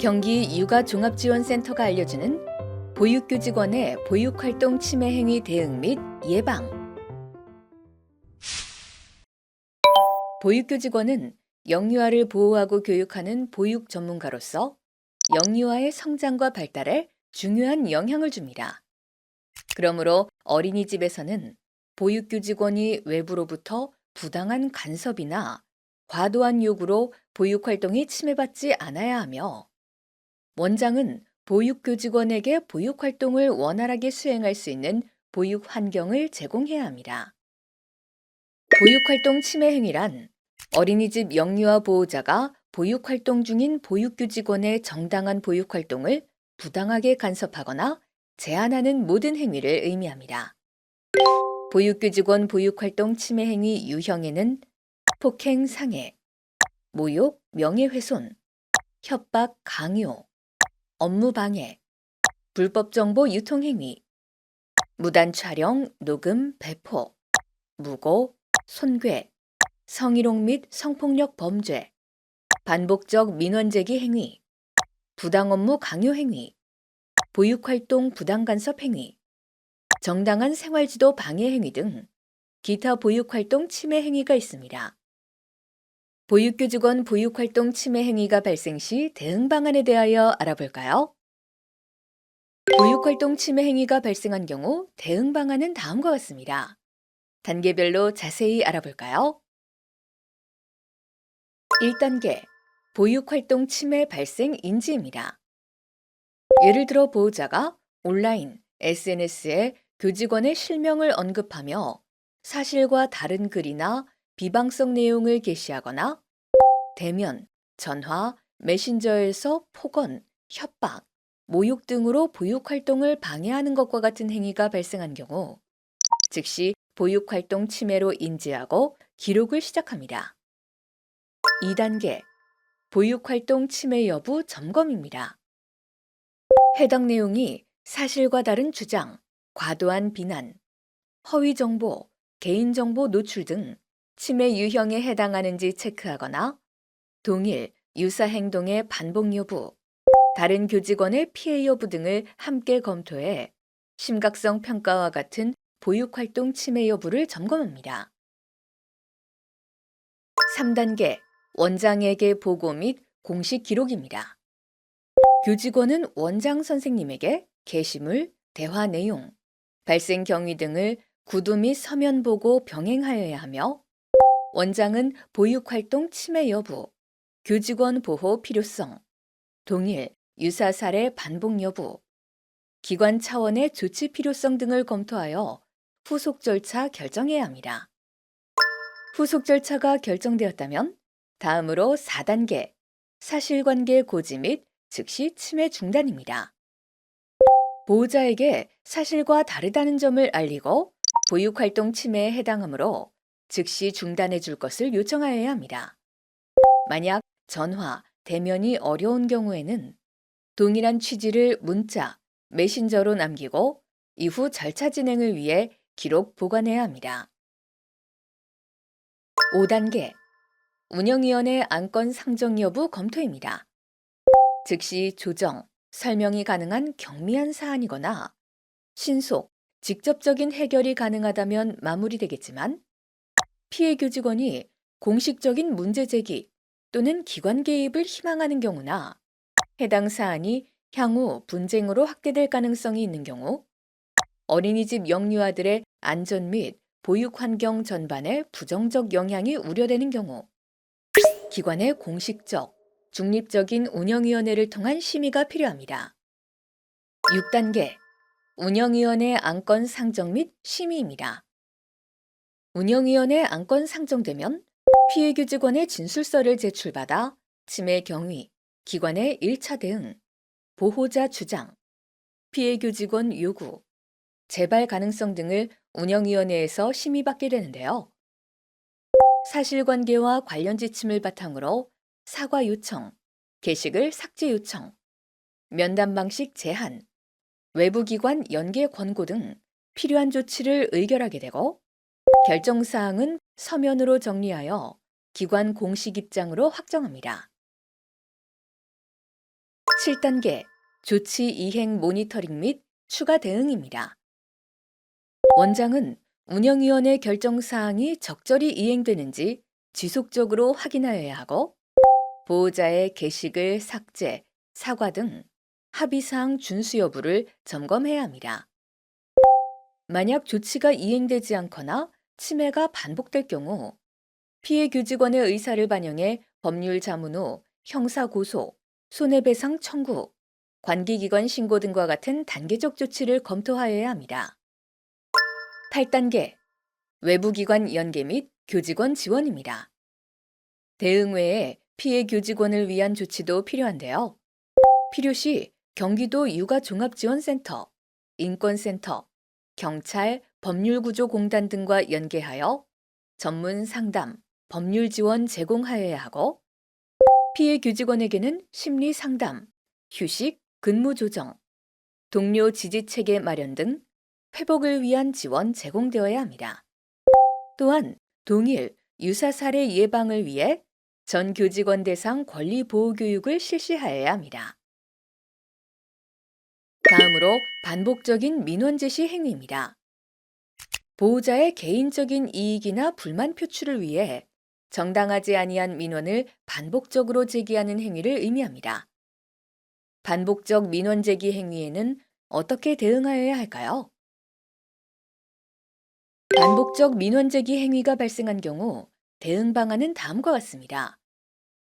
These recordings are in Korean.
경기 육아종합지원센터가 알려주는 보육교직원의 보육활동 침해 행위 대응 및 예방. 보육교직원은 영유아를 보호하고 교육하는 보육 전문가로서 영유아의 성장과 발달에 중요한 영향을 줍니다. 그러므로 어린이집에서는 보육교직원이 외부로부터 부당한 간섭이나 과도한 요구로 보육활동이 침해받지 않아야 하며, 원장은 보육교직원에게 보육활동을 원활하게 수행할 수 있는 보육 환경을 제공해야 합니다. 보육활동 침해 행위란 어린이집 영유아 보호자가 보육활동 중인 보육교직원의 정당한 보육활동을 부당하게 간섭하거나 제한하는 모든 행위를 의미합니다. 보육교직원 보육활동 침해 행위 유형에는 폭행, 상해, 모욕, 명예훼손, 협박, 강요, 업무방해, 불법 정보 유통 행위, 무단 촬영, 녹음, 배포, 무고, 손괴, 성희롱 및 성폭력 범죄, 반복적 민원제기 행위, 부당 업무 강요 행위, 보육활동 부당 간섭 행위, 정당한 생활지도 방해 행위 등 기타 보육활동 침해 행위가 있습니다. 보육교직원 보육활동 침해 행위가 발생 시 대응 방안에 대하여 알아볼까요? 보육활동 침해 행위가 발생한 경우 대응 방안은 다음과 같습니다. 단계별로 자세히 알아볼까요? 1단계, 보육활동 침해 발생 인지입니다. 예를 들어 보호자가 온라인, SNS에 교직원의 실명을 언급하며 사실과 다른 글이나 비방성 내용을 게시하거나 대면, 전화, 메신저에서 폭언, 협박, 모욕 등으로 보육활동을 방해하는 것과 같은 행위가 발생한 경우 즉시 보육활동 침해로 인지하고 기록을 시작합니다. 2단계, 보육활동 침해 여부 점검입니다. 해당 내용이 사실과 다른 주장, 과도한 비난, 허위 정보, 개인정보 노출 등 침해 유형에 해당하는지 체크하거나 동일, 유사 행동의 반복 여부, 다른 교직원의 피해 여부 등을 함께 검토해 심각성 평가와 같은 보육활동 침해 여부를 점검합니다. 3단계, 원장에게 보고 및 공식 기록입니다. 교직원은 원장 선생님에게 게시물, 대화 내용, 발생 경위 등을 구두 및 서면 보고 병행하여야 하며, 원장은 보육활동 침해 여부, 교직원 보호 필요성, 동일, 유사 사례 반복 여부, 기관 차원의 조치 필요성 등을 검토하여 후속 절차 결정해야 합니다. 후속 절차가 결정되었다면 다음으로 4단계, 사실관계 고지 및 즉시 침해 중단입니다. 보호자에게 사실과 다르다는 점을 알리고 보육활동 침해에 해당하므로 즉시 중단해 줄 것을 요청하여야 합니다. 만약 전화, 대면이 어려운 경우에는 동일한 취지를 문자, 메신저로 남기고 이후 절차 진행을 위해 기록 보관해야 합니다. 5단계, 운영위원회 안건 상정 여부 검토입니다. 즉시 조정, 설명이 가능한 경미한 사안이거나 신속, 직접적인 해결이 가능하다면 마무리되겠지만, 피해 교직원이 공식적인 문제 제기 또는 기관 개입을 희망하는 경우나 해당 사안이 향후 분쟁으로 확대될 가능성이 있는 경우, 어린이집 영유아들의 안전 및 보육 환경 전반에 부정적 영향이 우려되는 경우, 기관의 공식적, 중립적인 운영위원회를 통한 심의가 필요합니다. 6단계, 운영위원회 안건 상정 및 심의입니다. 운영위원회 안건 상정되면 피해 교직원의 진술서를 제출받아 침해 경위, 기관의 1차 대응, 보호자 주장, 피해 교직원 요구, 재발 가능성 등을 운영위원회에서 심의받게 되는데요. 사실관계와 관련 지침을 바탕으로 사과 요청, 게시글 삭제 요청, 면담 방식 제한, 외부기관 연계 권고 등 필요한 조치를 의결하게 되고, 결정사항은 서면으로 정리하여 기관 공식 입장으로 확정합니다. 7단계 조치 이행 모니터링 및 추가 대응입니다. 원장은 운영위원회 결정 사항이 적절히 이행되는지 지속적으로 확인하여야 하고 보호자의 게시글 삭제, 사과 등 합의사항 준수 여부를 점검해야 합니다. 만약 조치가 이행되지 않거나 침해가 반복될 경우 피해 교직원의 의사를 반영해 법률 자문 후 형사 고소, 손해배상 청구, 관계기관 신고 등과 같은 단계적 조치를 검토하여야 합니다. 8단계 외부기관 연계 및 교직원 지원입니다. 대응 외에 피해 교직원을 위한 조치도 필요한데요. 필요시 경기도 육아종합지원센터, 인권센터, 경찰, 법률구조공단 등과 연계하여 전문 상담, 법률 지원 제공하여야 하고 피해 교직원에게는 심리 상담, 휴식, 근무 조정, 동료 지지 체계 마련 등 회복을 위한 지원 제공되어야 합니다. 또한 동일 유사 사례 예방을 위해 전 교직원 대상 권리 보호 교육을 실시하여야 합니다. 다음으로 반복적인 민원 제시 행위입니다. 보호자의 개인적인 이익이나 불만 표출을 위해 정당하지 아니한 민원을 반복적으로 제기하는 행위를 의미합니다. 반복적 민원 제기 행위에는 어떻게 대응하여야 할까요? 반복적 민원 제기 행위가 발생한 경우 대응 방안은 다음과 같습니다.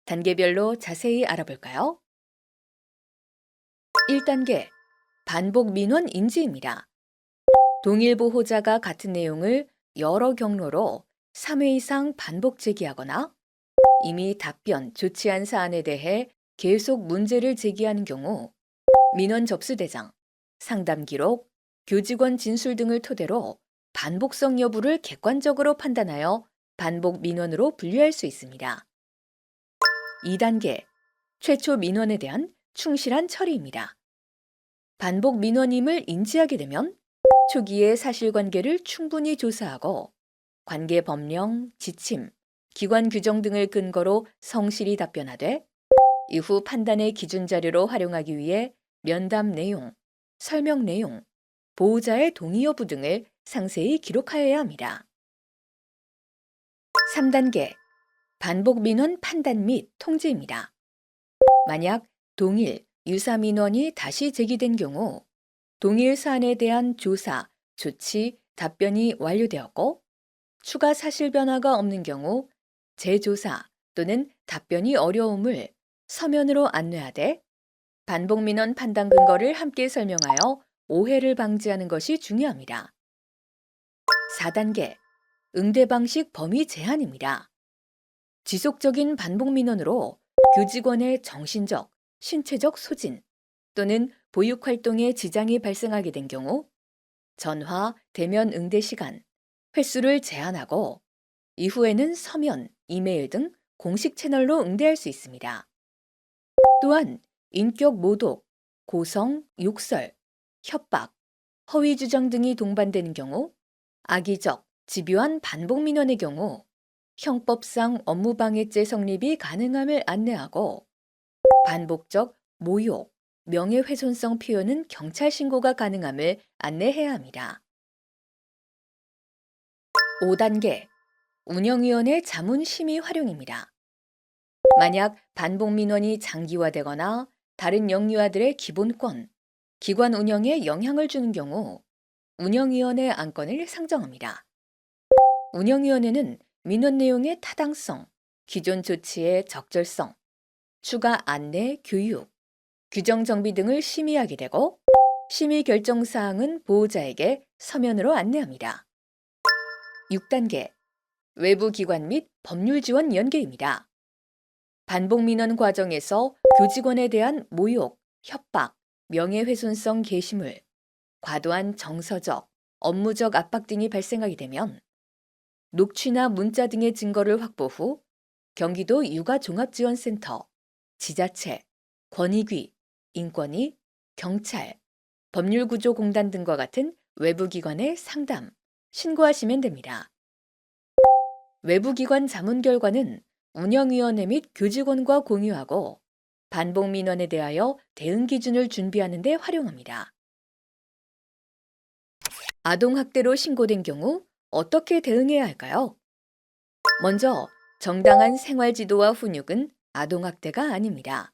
단계별로 자세히 알아볼까요? 1단계 반복 민원 인지입니다. 동일 보호자가 같은 내용을 여러 경로로 3회 이상 반복 제기하거나 이미 답변, 조치한 사안에 대해 계속 문제를 제기하는 경우 민원 접수 대상, 상담 기록, 교직원 진술 등을 토대로 반복성 여부를 객관적으로 판단하여 반복 민원으로 분류할 수 있습니다. 2단계 최초 민원에 대한 충실한 처리입니다. 반복 민원임을 인지하게 되면 초기에 사실관계를 충분히 조사하고 관계 법령, 지침, 기관 규정 등을 근거로 성실히 답변하되 이후 판단의 기준 자료로 활용하기 위해 면담 내용, 설명 내용, 보호자의 동의 여부 등을 상세히 기록하여야 합니다. 3단계 반복 민원 판단 및 통지입니다. 만약 동일, 유사 민원이 다시 제기된 경우 동일 사안에 대한 조사, 조치, 답변이 완료되었고 추가 사실 변화가 없는 경우 재조사 또는 답변이 어려움을 서면으로 안내하되 반복 민원 판단 근거를 함께 설명하여 오해를 방지하는 것이 중요합니다. 4단계 응대 방식 범위 제한입니다. 지속적인 반복 민원으로 교직원의 정신적, 신체적 소진 또는 보육 활동에 지장이 발생하게 된 경우 전화, 대면 응대 시간, 횟수를 제한하고 이후에는 서면, 이메일 등 공식 채널로 응대할 수 있습니다. 또한 인격 모독, 고성, 욕설, 협박, 허위 주장 등이 동반되는 경우 악의적, 집요한 반복 민원의 경우 형법상 업무방해죄 성립이 가능함을 안내하고 반복적 모욕, 명예훼손성 표현은 경찰 신고가 가능함을 안내해야 합니다. 5단계 운영위원회 자문 심의 활용입니다. 만약 반복 민원이 장기화되거나 다른 영유아들의 기본권, 기관 운영에 영향을 주는 경우 운영위원회 안건을 상정합니다. 운영위원회는 민원 내용의 타당성, 기존 조치의 적절성, 추가 안내, 교육, 규정 정비 등을 심의하게 되고 심의 결정 사항은 보호자에게 서면으로 안내합니다. 6단계 외부 기관 및 법률 지원 연계입니다. 반복 민원 과정에서 교직원에 대한 모욕, 협박, 명예훼손성 게시물, 과도한 정서적, 업무적 압박 등이 발생하게 되면 녹취나 문자 등의 증거를 확보 후 경기도 육아종합지원센터, 지자체, 권익위, 인권위, 경찰, 법률구조공단 등과 같은 외부기관에 상담, 신고하시면 됩니다. 외부기관 자문 결과는 운영위원회 및 교직원과 공유하고 반복 민원에 대하여 대응 기준을 준비하는 데 활용합니다. 아동학대로 신고된 경우 어떻게 대응해야 할까요? 먼저 정당한 생활지도와 훈육은 아동학대가 아닙니다.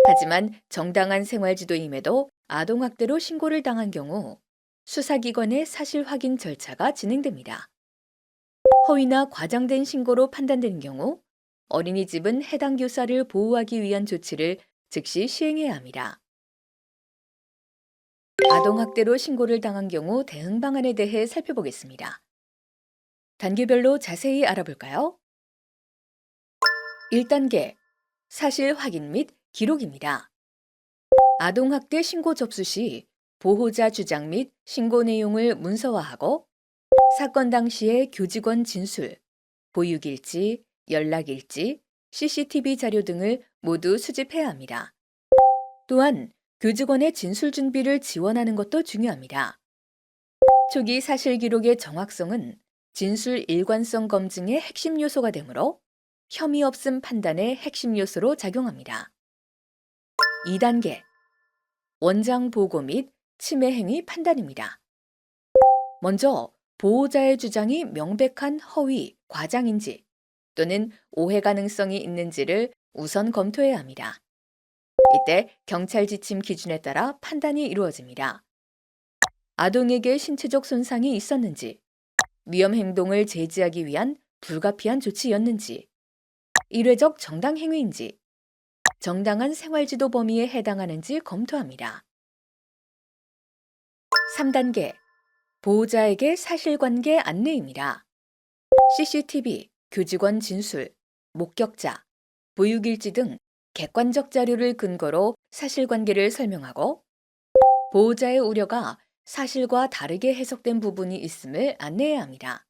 하지만 정당한 생활지도임에도 아동학대로 신고를 당한 경우 수사기관의 사실 확인 절차가 진행됩니다. 허위나 과장된 신고로 판단되는 경우 어린이집은 해당 교사를 보호하기 위한 조치를 즉시 시행해야 합니다. 아동학대로 신고를 당한 경우 대응 방안에 대해 살펴보겠습니다. 단계별로 자세히 알아볼까요? 1단계 사실 확인 및 기록입니다. 아동학대 신고 접수 시 보호자 주장 및 신고 내용을 문서화하고 사건 당시의 교직원 진술, 보육일지, 연락일지, CCTV 자료 등을 모두 수집해야 합니다. 또한 교직원의 진술 준비를 지원하는 것도 중요합니다. 초기 사실 기록의 정확성은 진술 일관성 검증의 핵심 요소가 되므로 혐의 없음 판단의 핵심 요소로 작용합니다. 2단계 원장 보고 및 침해 행위 판단입니다. 먼저 보호자의 주장이 명백한 허위, 과장인지 또는 오해 가능성이 있는지를 우선 검토해야 합니다. 이때 경찰 지침 기준에 따라 판단이 이루어집니다. 아동에게 신체적 손상이 있었는지, 위험 행동을 제지하기 위한 불가피한 조치였는지, 일회적 정당 행위인지, 정당한 생활지도 범위에 해당하는지 검토합니다. 3단계 보호자에게 사실관계 안내입니다. CCTV, 교직원 진술, 목격자, 보육일지 등 객관적 자료를 근거로 사실관계를 설명하고 보호자의 우려가 사실과 다르게 해석된 부분이 있음을 안내해야 합니다.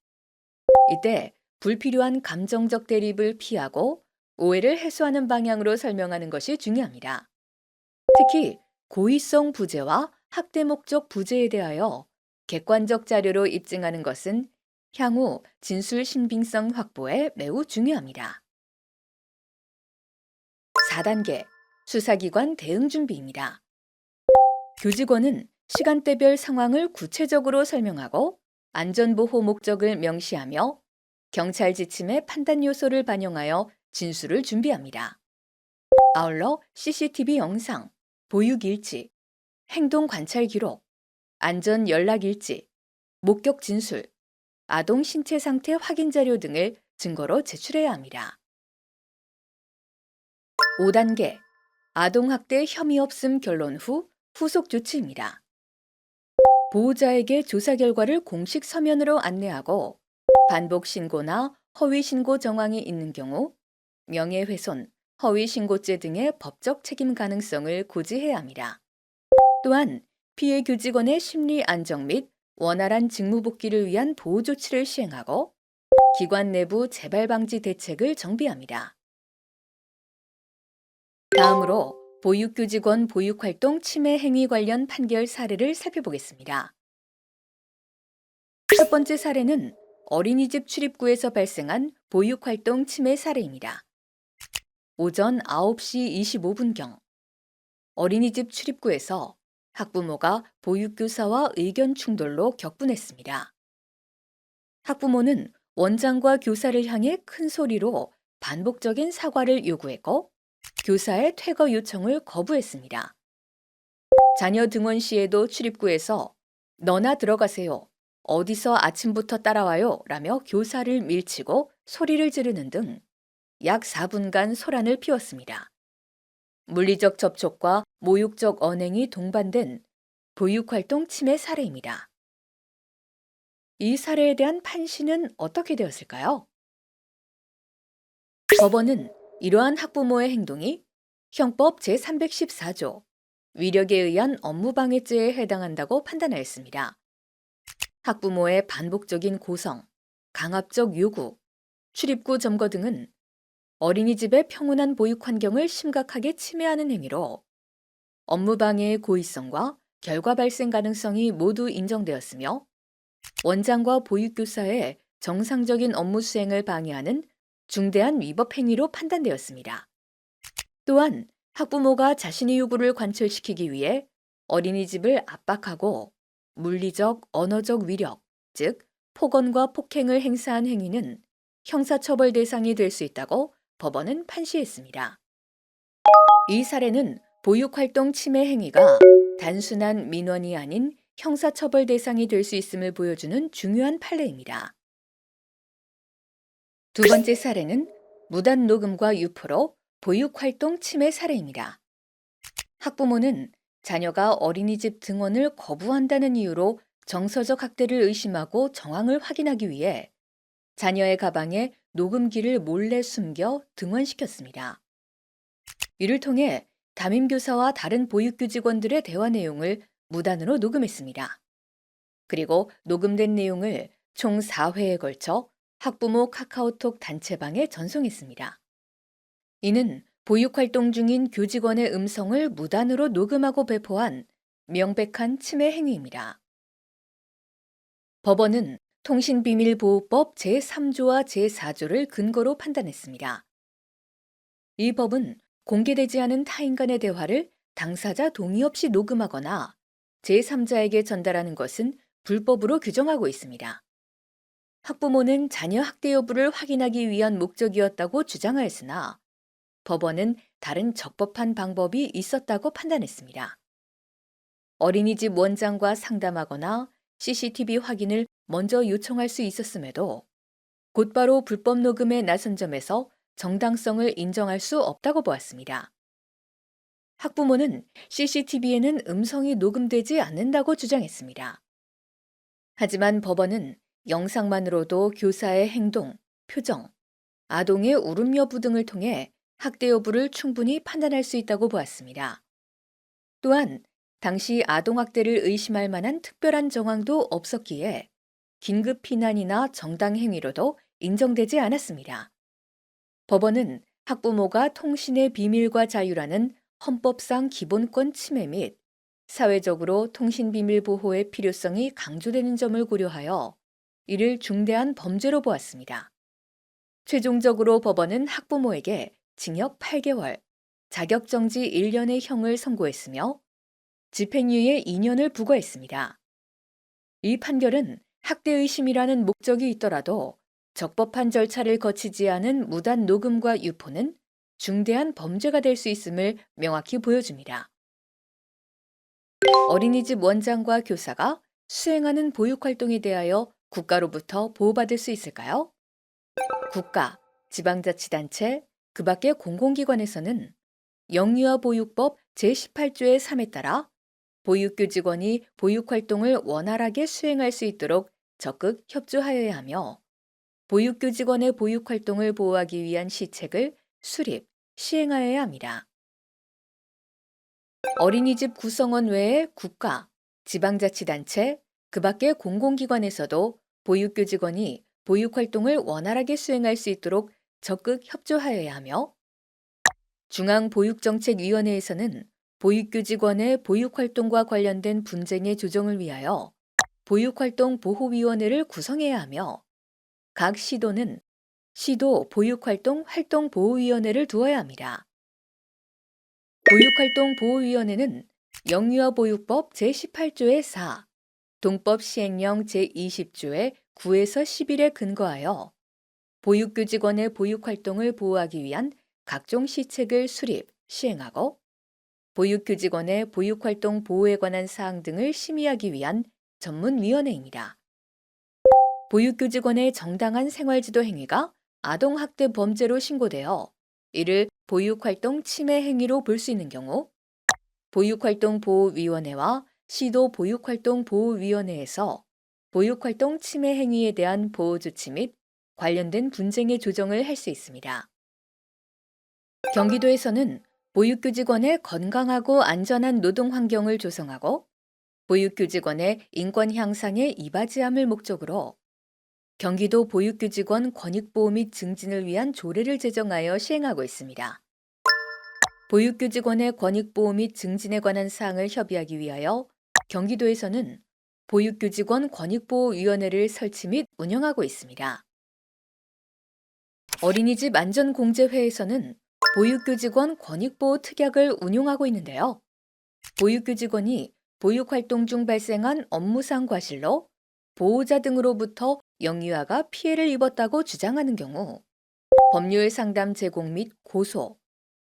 이때 불필요한 감정적 대립을 피하고 오해를 해소하는 방향으로 설명하는 것이 중요합니다. 특히 고의성 부재와 학대 목적 부재에 대하여 객관적 자료로 입증하는 것은 향후 진술 신빙성 확보에 매우 중요합니다. 4단계 수사기관 대응 준비입니다. 교직원은 시간대별 상황을 구체적으로 설명하고 안전보호 목적을 명시하며 경찰 지침의 판단 요소를 반영하여 진술을 준비합니다. 아울러 CCTV 영상, 보육 일지, 행동 관찰 기록, 안전 연락 일지, 목격 진술, 아동 신체 상태 확인 자료 등을 증거로 제출해야 합니다. 5단계 아동학대 혐의 없음 결론 후 후속 조치입니다. 보호자에게 조사 결과를 공식 서면으로 안내하고 반복 신고나 허위 신고 정황이 있는 경우 명예훼손, 허위 신고죄 등의 법적 책임 가능성을 고지해야 합니다. 또한 피해 교직원의 심리 안정 및 원활한 직무 복귀를 위한 보호 조치를 시행하고 기관 내부 재발 방지 대책을 정비합니다. 다음으로 보육교직원 보육활동 침해 행위 관련 판결 사례를 살펴보겠습니다. 첫 번째 사례는 어린이집 출입구에서 발생한 보육활동 침해 사례입니다. 오전 9시 25분경 어린이집 출입구에서 학부모가 보육교사와 의견 충돌로 격분했습니다. 학부모는 원장과 교사를 향해 큰 소리로 반복적인 사과를 요구했고 교사의 퇴거 요청을 거부했습니다. 자녀 등원 시에도 출입구에서 너나 들어가세요. 어디서 아침부터 따라와요? 라며 교사를 밀치고 소리를 지르는 등 약 4분간 소란을 피웠습니다. 물리적 접촉과 모욕적 언행이 동반된 보육활동 침해 사례입니다. 이 사례에 대한 판시는 어떻게 되었을까요? 법원은 이러한 학부모의 행동이 형법 제314조 위력에 의한 업무방해죄에 해당한다고 판단하였습니다. 학부모의 반복적인 고성, 강압적 요구, 출입구 점거 등은 어린이집의 평온한 보육 환경을 심각하게 침해하는 행위로 업무방해의 고의성과 결과 발생 가능성이 모두 인정되었으며 원장과 보육교사의 정상적인 업무 수행을 방해하는 중대한 위법 행위로 판단되었습니다. 또한 학부모가 자신의 요구를 관철시키기 위해 어린이집을 압박하고 물리적, 언어적 위력, 즉 폭언과 폭행을 행사한 행위는 형사처벌 대상이 될 수 있다고 법원은 판시했습니다. 이 사례는 보육활동 침해 행위가 단순한 민원이 아닌 형사처벌 대상이 될 수 있음을 보여주는 중요한 판례입니다. 두 번째 사례는 무단 녹음과 유포로 보육활동 침해 사례입니다. 학부모는 자녀가 어린이집 등원을 거부한다는 이유로 정서적 학대를 의심하고 정황을 확인하기 위해 자녀의 가방에 녹음기를 몰래 숨겨 등원시켰습니다. 이를 통해 담임교사와 다른 보육교 직원들의 대화 내용을 무단으로 녹음했습니다. 그리고 녹음된 내용을 총 4회에 걸쳐 학부모 카카오톡 단체방에 전송했습니다. 이는 보육활동 중인 교직원의 음성을 무단으로 녹음하고 배포한 명백한 침해 행위입니다. 법원은 통신비밀보호법 제3조와 제4조를 근거로 판단했습니다. 이 법은 공개되지 않은 타인 간의 대화를 당사자 동의 없이 녹음하거나 제3자에게 전달하는 것은 불법으로 규정하고 있습니다. 학부모는 자녀 학대 여부를 확인하기 위한 목적이었다고 주장하였으나 법원은 다른 적법한 방법이 있었다고 판단했습니다. 어린이집 원장과 상담하거나 CCTV 확인을 먼저 요청할 수 있었음에도 곧바로 불법 녹음에 나선 점에서 정당성을 인정할 수 없다고 보았습니다. 학부모는 CCTV에는 음성이 녹음되지 않는다고 주장했습니다. 하지만 법원은 영상만으로도 교사의 행동, 표정, 아동의 울음 여부 등을 통해 학대 여부를 충분히 판단할 수 있다고 보았습니다. 또한 당시 아동학대를 의심할 만한 특별한 정황도 없었기에 긴급 피난이나 정당 행위로도 인정되지 않았습니다. 법원은 학부모가 통신의 비밀과 자유라는 헌법상 기본권 침해 및 사회적으로 통신비밀 보호의 필요성이 강조되는 점을 고려하여 이를 중대한 범죄로 보았습니다. 최종적으로 법원은 학부모에게 징역 8개월, 자격정지 1년의 형을 선고했으며 집행유예 2년을 부과했습니다. 이 판결은 학대 의심이라는 목적이 있더라도 적법한 절차를 거치지 않은 무단 녹음과 유포는 중대한 범죄가 될 수 있음을 명확히 보여줍니다. 어린이집 원장과 교사가 수행하는 보육활동에 대하여 국가로부터 보호받을 수 있을까요? 국가, 지방자치단체, 그 밖의 공공기관에서는 영유아보육법 제18조의 3에 따라 보육교 직원이 보육활동을 원활하게 수행할 수 있도록 적극 협조하여야 하며 보육교 직원의 보육활동을 보호하기 위한 시책을 수립, 시행하여야 합니다. 어린이집 구성원 외에 국가, 지방자치단체, 그 밖의 공공기관에서도 보육교 직원이 보육활동을 원활하게 수행할 수 있도록 적극 협조하여야 하며 중앙보육정책위원회에서는 보육교 직원의 보육활동과 관련된 분쟁의 조정을 위하여 보육활동 보호위원회를 구성해야 하며 각 시도는 시도 보육활동 활동보호위원회를 두어야 합니다. 보육활동 보호위원회는 영유아보육법 제18조의 4, 동법 시행령 제20조의 9에서 11에 근거하여 보육교 직원의 보육활동을 보호하기 위한 각종 시책을 수립, 시행하고 보육교 직원의 보육활동 보호에 관한 사항 등을 심의하기 위한 전문위원회입니다. 보육교 직원의 정당한 생활지도 행위가 아동학대 범죄로 신고되어 이를 보육활동 침해 행위로 볼 수 있는 경우 보육활동보호위원회와 시도 보육활동보호위원회에서 보육활동 침해 행위에 대한 보호조치 및 관련된 분쟁의 조정을 할 수 있습니다. 경기도에서는 보육교 직원의 건강하고 안전한 노동 환경을 조성하고 보육교 직원의 인권 향상에 이바지함을 목적으로 경기도 보육교 직원 권익보호 및 증진을 위한 조례를 제정하여 시행하고 있습니다. 보육교 직원의 권익보호 및 증진에 관한 사항을 협의하기 위하여 경기도에서는 보육교 직원 권익보호위원회를 설치 및 운영하고 있습니다. 어린이집 안전공제회에서는 보육교직원 권익보호 특약을 운용하고 있는데요. 보육교직원이 보육활동 중 발생한 업무상 과실로 보호자 등으로부터 영유아가 피해를 입었다고 주장하는 경우, 법률 상담 제공 및 고소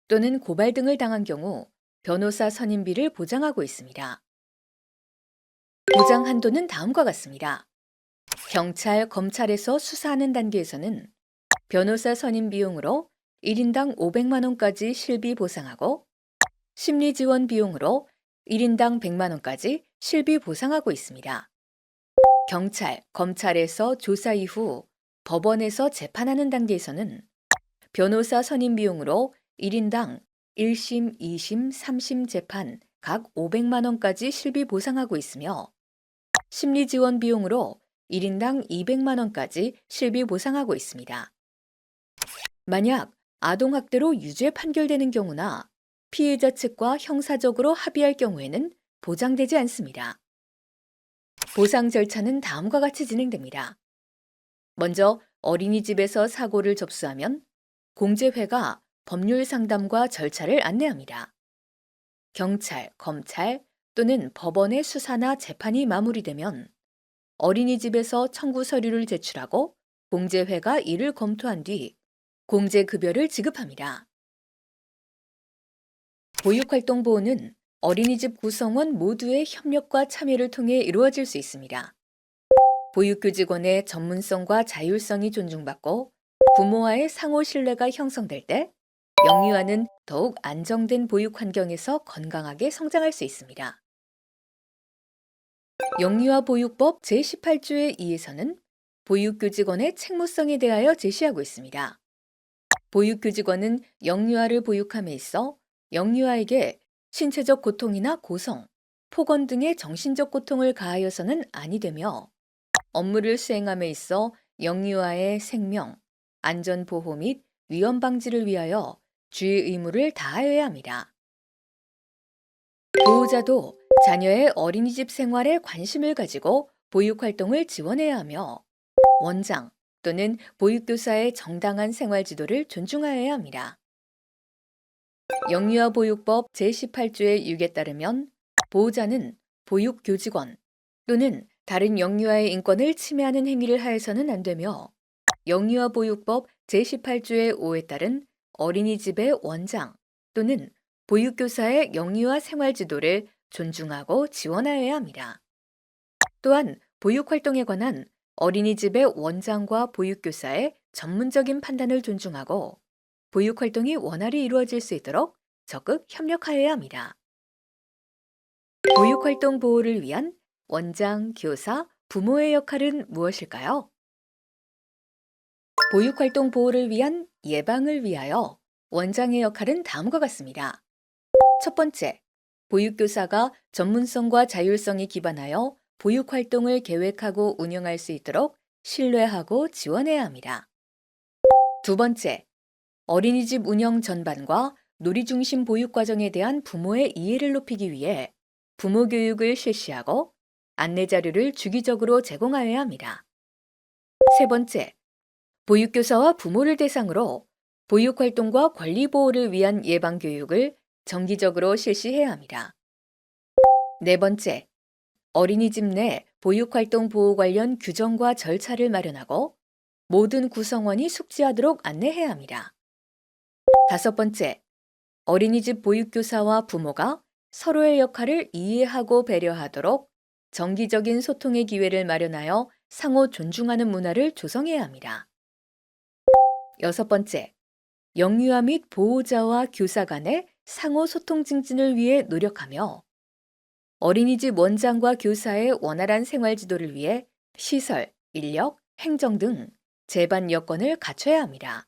또는 고발 등을 당한 경우 변호사 선임비를 보장하고 있습니다. 보장 한도는 다음과 같습니다. 경찰, 검찰에서 수사하는 단계에서는 변호사 선임 비용으로 1인당 500만 원까지 실비 보상하고 심리지원 비용으로 1인당 100만 원까지 실비 보상하고 있습니다. 경찰, 검찰에서 조사 이후 법원에서 재판하는 단계에서는 변호사 선임 비용으로 1인당 1심, 2심, 3심 재판 각 500만 원까지 실비 보상하고 있으며 심리지원 비용으로 1인당 200만 원까지 실비 보상하고 있습니다. 만약 아동학대로 유죄 판결되는 경우나 피해자 측과 형사적으로 합의할 경우에는 보장되지 않습니다. 보상 절차는 다음과 같이 진행됩니다. 먼저 어린이집에서 사고를 접수하면 공제회가 법률 상담과 절차를 안내합니다. 경찰, 검찰 또는 법원의 수사나 재판이 마무리되면 어린이집에서 청구 서류를 제출하고 공제회가 이를 검토한 뒤 공제급여를 지급합니다. 보육활동 보호는 어린이집 구성원 모두의 협력과 참여를 통해 이루어질 수 있습니다. 보육교직원의 전문성과 자율성이 존중받고 부모와의 상호 신뢰가 형성될 때 영유아는 더욱 안정된 보육 환경에서 건강하게 성장할 수 있습니다. 영유아 보육법 제18조의 2에서는 보육교직원의 책무성에 대하여 제시하고 있습니다. 보육교직원은 영유아를 보육함에 있어 영유아에게 신체적 고통이나 고성, 폭언 등의 정신적 고통을 가하여서는 아니 되며 업무를 수행함에 있어 영유아의 생명, 안전 보호 및 위험 방지를 위하여 주의 의무를 다하여야 합니다. 보호자도 자녀의 어린이집 생활에 관심을 가지고 보육활동을 지원해야 하며 원장 또는 보육교사의 정당한 생활 지도를 존중하여야 합니다. 영유아 보육법 제18조의 6에 따르면 보호자는 보육교직원 또는 다른 영유아의 인권을 침해하는 행위를 하여서는 안 되며 영유아 보육법 제18조의 5에 따른 어린이집의 원장 또는 보육교사의 영유아 생활 지도를 존중하고 지원하여야 합니다. 또한 보육활동에 관한 어린이집의 원장과 보육교사의 전문적인 판단을 존중하고 보육활동이 원활히 이루어질 수 있도록 적극 협력하여야 합니다. 보육활동 보호를 위한 원장, 교사, 부모의 역할은 무엇일까요? 보육활동 보호를 위한 예방을 위하여 원장의 역할은 다음과 같습니다. 첫 번째, 보육교사가 전문성과 자율성에 기반하여 보육활동을 계획하고 운영할 수 있도록 신뢰하고 지원해야 합니다. 두 번째, 어린이집 운영 전반과 놀이중심 보육과정에 대한 부모의 이해를 높이기 위해 부모 교육을 실시하고 안내 자료를 주기적으로 제공하여야 합니다. 세 번째, 보육교사와 부모를 대상으로 보육활동과 권리보호를 위한 예방교육을 정기적으로 실시해야 합니다. 네 번째, 어린이집 내 보육활동 보호 관련 규정과 절차를 마련하고 모든 구성원이 숙지하도록 안내해야 합니다. 다섯 번째, 어린이집 보육교사와 부모가 서로의 역할을 이해하고 배려하도록 정기적인 소통의 기회를 마련하여 상호 존중하는 문화를 조성해야 합니다. 여섯 번째, 영유아 및 보호자와 교사 간의 상호 소통 증진을 위해 노력하며 어린이집 원장과 교사의 원활한 생활 지도를 위해 시설, 인력, 행정 등 제반 여건을 갖춰야 합니다.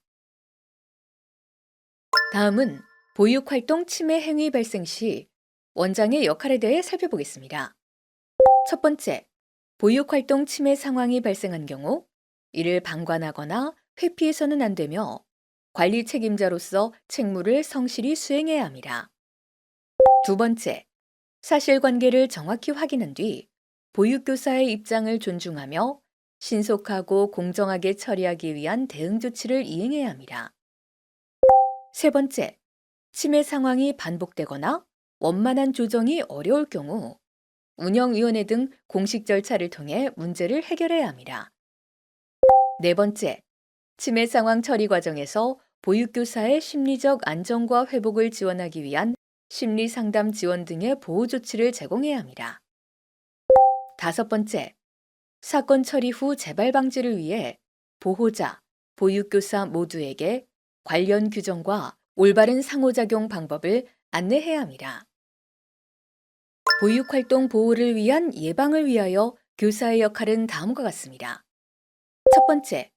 다음은 보육활동 침해 행위 발생 시 원장의 역할에 대해 살펴보겠습니다. 첫 번째, 보육활동 침해 상황이 발생한 경우 이를 방관하거나 회피해서는 안 되며 관리 책임자로서 책무를 성실히 수행해야 합니다. 두 번째, 사실관계를 정확히 확인한 뒤 보육교사의 입장을 존중하며 신속하고 공정하게 처리하기 위한 대응 조치를 이행해야 합니다. 세 번째, 치매 상황이 반복되거나 원만한 조정이 어려울 경우 운영위원회 등 공식 절차를 통해 문제를 해결해야 합니다. 네 번째, 치매 상황 처리 과정에서 보육교사의 심리적 안정과 회복을 지원하기 위한 심리 상담 지원 등의 보호 조치를 제공해야 합니다. 다섯 번째, 사건 처리 후 재발 방지를 위해 보호자, 보육교사 모두에게 관련 규정과 올바른 상호작용 방법을 안내해야 합니다. 보육활동 보호를 위한 예방을 위하여 교사의 역할은 다음과 같습니다. 첫 번째,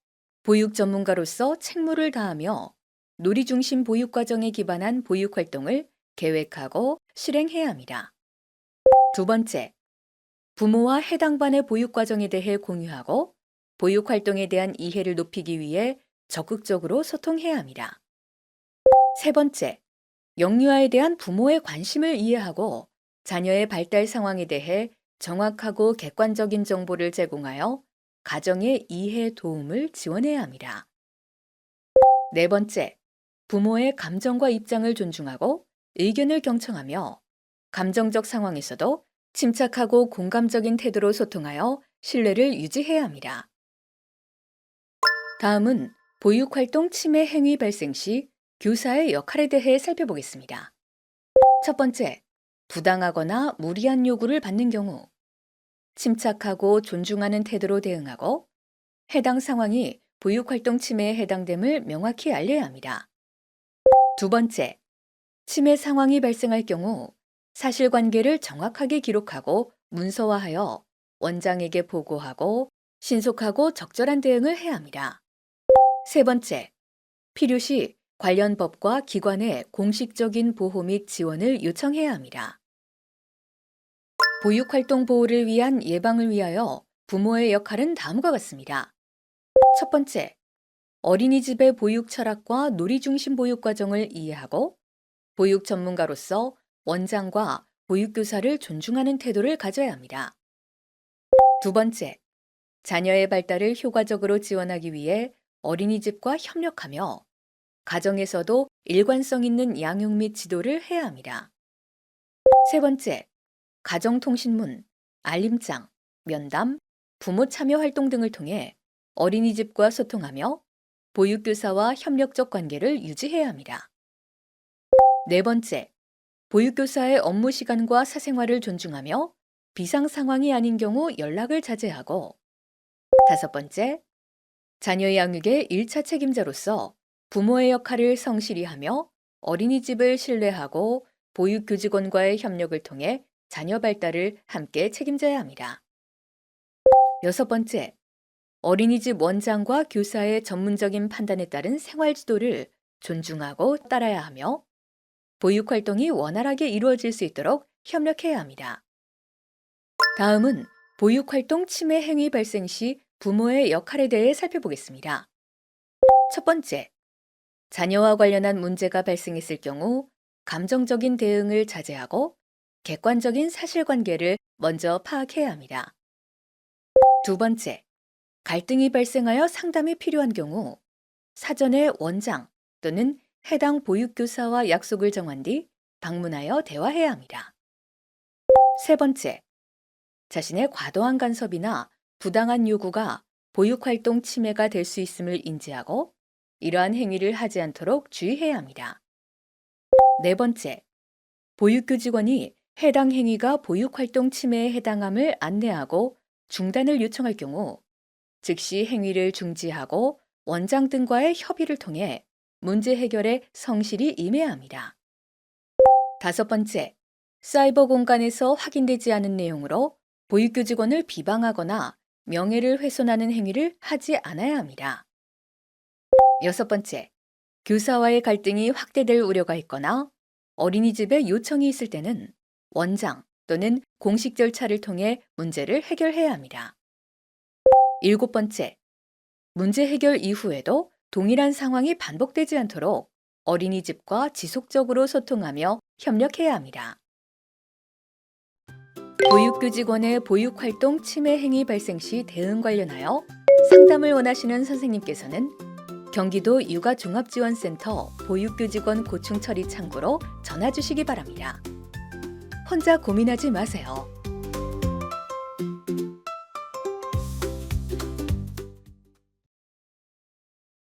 보육 전문가로서 책무를 다하며 놀이 중심 보육 과정에 기반한 보육 활동을 계획하고 실행해야 합니다. 두 번째, 부모와 해당 반의 보육 과정에 대해 공유하고 보육 활동에 대한 이해를 높이기 위해 적극적으로 소통해야 합니다. 세 번째, 영유아에 대한 부모의 관심을 이해하고 자녀의 발달 상황에 대해 정확하고 객관적인 정보를 제공하여 가정의 이해 도움을 지원해야 합니다. 네 번째, 부모의 감정과 입장을 존중하고 의견을 경청하며 감정적 상황에서도 침착하고 공감적인 태도로 소통하여 신뢰를 유지해야 합니다. 다음은 보육활동 침해 행위 발생 시 교사의 역할에 대해 살펴보겠습니다. 첫 번째, 부당하거나 무리한 요구를 받는 경우 침착하고 존중하는 태도로 대응하고 해당 상황이 보육활동 침해에 해당됨을 명확히 알려야 합니다. 두 번째, 침해 상황이 발생할 경우 사실관계를 정확하게 기록하고 문서화하여 원장에게 보고하고 신속하고 적절한 대응을 해야 합니다. 세 번째, 필요시 관련 법과 기관의 공식적인 보호 및 지원을 요청해야 합니다. 보육활동 보호를 위한 예방을 위하여 부모의 역할은 다음과 같습니다. 첫 번째, 어린이집의 보육 철학과 놀이 중심 보육 과정을 이해하고 보육 전문가로서 원장과 보육교사를 존중하는 태도를 가져야 합니다. 두 번째, 자녀의 발달을 효과적으로 지원하기 위해 어린이집과 협력하며 가정에서도 일관성 있는 양육 및 지도를 해야 합니다. 세 번째, 가정통신문, 알림장, 면담, 부모 참여 활동 등을 통해 어린이집과 소통하며 보육교사와 협력적 관계를 유지해야 합니다. 네 번째, 보육교사의 업무 시간과 사생활을 존중하며 비상 상황이 아닌 경우 연락을 자제하고 다섯 번째, 자녀 양육의 1차 책임자로서 부모의 역할을 성실히 하며 어린이집을 신뢰하고 보육교직원과의 협력을 통해 자녀 발달을 함께 책임져야 합니다. 여섯 번째, 어린이집 원장과 교사의 전문적인 판단에 따른 생활 지도를 존중하고 따라야 하며 보육 활동이 원활하게 이루어질 수 있도록 협력해야 합니다. 다음은 보육 활동 침해 행위 발생 시 부모의 역할에 대해 살펴보겠습니다. 첫 번째, 자녀와 관련한 문제가 발생했을 경우 감정적인 대응을 자제하고 객관적인 사실관계를 먼저 파악해야 합니다. 두 번째, 갈등이 발생하여 상담이 필요한 경우 사전에 원장 또는 해당 보육교사와 약속을 정한 뒤 방문하여 대화해야 합니다. 세 번째, 자신의 과도한 간섭이나 부당한 요구가 보육활동 침해가 될 수 있음을 인지하고 이러한 행위를 하지 않도록 주의해야 합니다. 네 번째, 보육교직원이 해당 행위가 보육활동 침해에 해당함을 안내하고 중단을 요청할 경우 즉시 행위를 중지하고 원장 등과의 협의를 통해 문제 해결에 성실히 임해야 합니다. 다섯 번째, 사이버 공간에서 확인되지 않은 내용으로 보육교직원을 비방하거나 명예를 훼손하는 행위를 하지 않아야 합니다. 여섯 번째, 교사와의 갈등이 확대될 우려가 있거나 어린이집에 요청이 있을 때는 원장 또는 공식 절차를 통해 문제를 해결해야 합니다. 일곱 번째, 문제 해결 이후에도 동일한 상황이 반복되지 않도록 어린이집과 지속적으로 소통하며 협력해야 합니다. 보육교직원의 보육활동 침해 행위 발생 시 대응 관련하여 상담을 원하시는 선생님께서는 경기도 육아종합지원센터 보육교직원 고충 처리 창구로 전화 주시기 바랍니다. 혼자 고민하지 마세요.